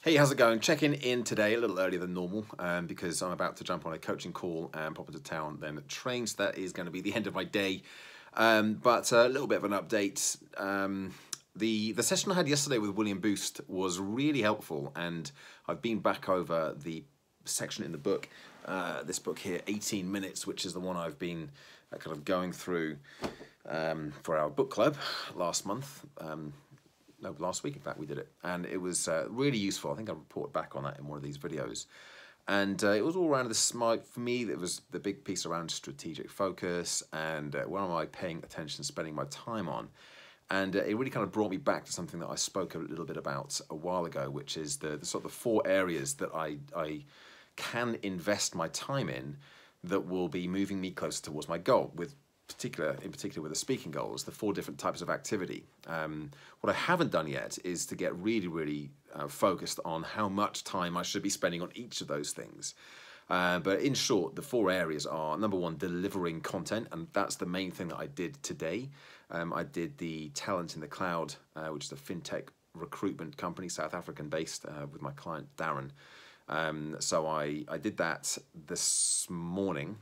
Hey, how's it going? Checking in today a little earlier than normal because I'm about to jump on a coaching call and pop into town, then train. So that is going to be the end of my day. But a little bit of an update. The session I had yesterday with William Boost was really helpful, and I've been back over the section in the book, this book here, 18 Minutes, which is the one I've been kind of going through for our book club last month. No, last week, in fact, we did it. And it was really useful. I think I'll report back on that in one of these videos. And it was all around this, for me, it was the big piece around strategic focus and what am I paying attention, spending my time on. And it really kind of brought me back to something that I spoke a little bit about a while ago, which is the sort of the 4 areas that I can invest my time in that will be moving me closer towards my goal, in particular with the speaking goals, the 4 different types of activity. What I haven't done yet is to get really focused on how much time I should be spending on each of those things. But in short, the 4 areas are, number 1, delivering content, and that's the main thing that I did today. I did the Talent in the Cloud, which is a fintech recruitment company, South African based, with my client Darren. So I did that this morning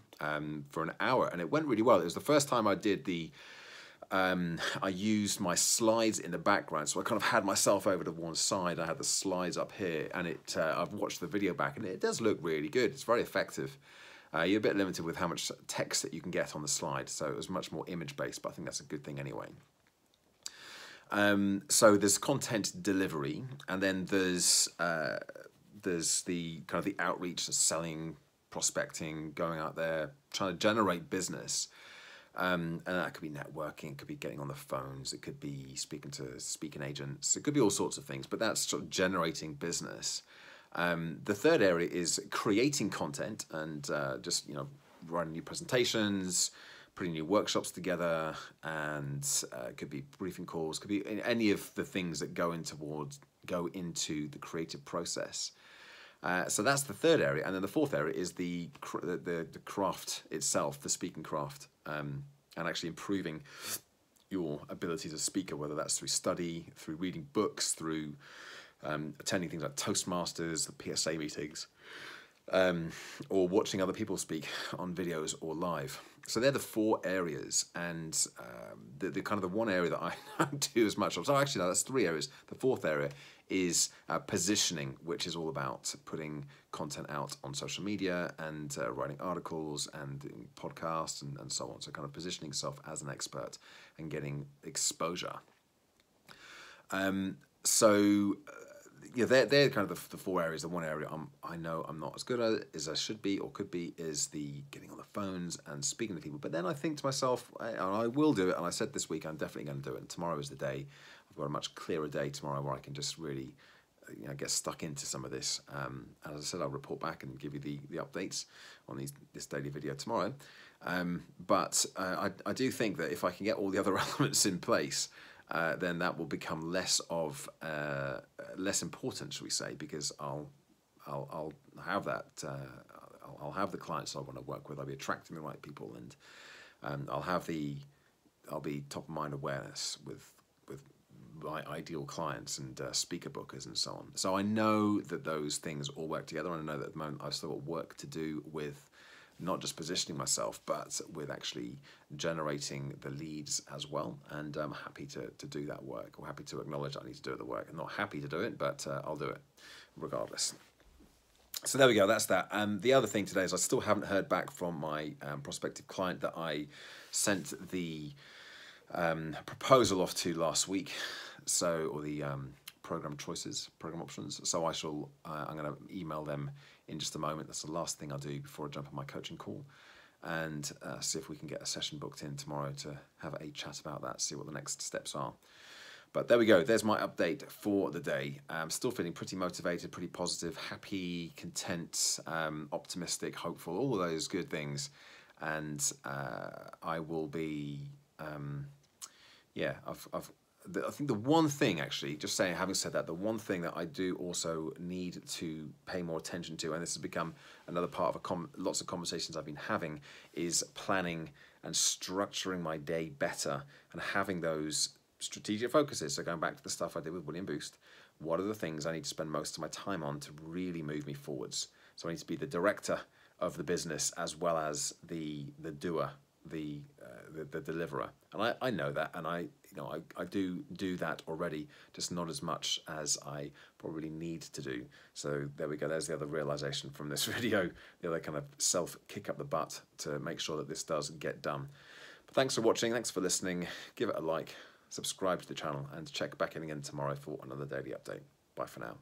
for an hour, and it went really well. It was the first time I did I used my slides in the background, so I kind of had myself over to one side. I had the slides up here, and I've watched the video back, and it does look really good. It's very effective. You're a bit limited with how much text that you can get on the slide, so it was much more image-based, but I think that's a good thing anyway. So there's content delivery, and then there's the kind of the outreach, selling, prospecting, going out there, trying to generate business. And that could be networking, it could be getting on the phones, it could be speaking to speaking agents, it could be all sorts of things, but that's sort of generating business. The third area is creating content and just, writing new presentations, putting new workshops together, and it could be briefing calls, could be any of the things that go into the creative process. So that's the third area, and then the fourth area is the craft itself, the speaking craft, and actually improving your ability as a speaker, whether that's through study, through reading books, through attending things like Toastmasters, the PSA meetings, or watching other people speak on videos or live. So they're the 4 areas, and the kind of the one area that I don't do as much of. So actually, no, that's 3 areas. The 4th area is positioning, which is all about putting content out on social media and writing articles and doing podcasts and so on. So kind of positioning yourself as an expert and getting exposure. They're kind of the 4 areas. The one area I know I'm not as good at as I should be or could be is the getting on the phones and speaking to people. But then I think to myself, I will do it. And I said this week I'm definitely going to do it. And tomorrow is the day. I've got a much clearer day tomorrow where I can just really get stuck into some of this. As I said, I'll report back and give you the updates on this daily video tomorrow. But I do think that if I can get all the other elements in place, then that will become less important, shall we say, because I'll have that. I'll have the clients I want to work with. I'll be attracting the right people, and I'll be top of mind awareness with my ideal clients and speaker bookers and so on. So I know that those things all work together, and I know that at the moment I've still got work to do with not just positioning myself, but with actually generating the leads as well. And I'm happy to do that work, or happy to acknowledge I need to do the work. I'm not happy to do it, but I'll do it regardless. So there we go, that's that. The other thing today is I still haven't heard back from my prospective client that I sent the proposal off to last week, or the program options. So I'm going to email them in just a moment. That's the last thing I'll do before I jump on my coaching call, and see if we can get a session booked in tomorrow to have a chat about that, see what the next steps are. But there we go, there's my update for the day. I'm still feeling pretty motivated, pretty positive, happy, content, optimistic, hopeful, all of those good things. And I will be, I think the one thing, actually, just saying, having said that, the one thing that I do also need to pay more attention to, and this has become another part of lots of conversations I've been having, is planning and structuring my day better and having those strategic focuses. So going back to the stuff I did with William Boost, what are the things I need to spend most of my time on to really move me forwards. So I need to be the director of the business as well as the doer, the deliverer. And I know that, and I do that already, just not as much as I probably need to do. So there we go. There's the other realization from this video, the other kind of self kick up the butt to make sure that this does get done. But thanks for watching. Thanks for listening. Give it a like, subscribe to the channel, and check back in again tomorrow for another daily update. Bye for now.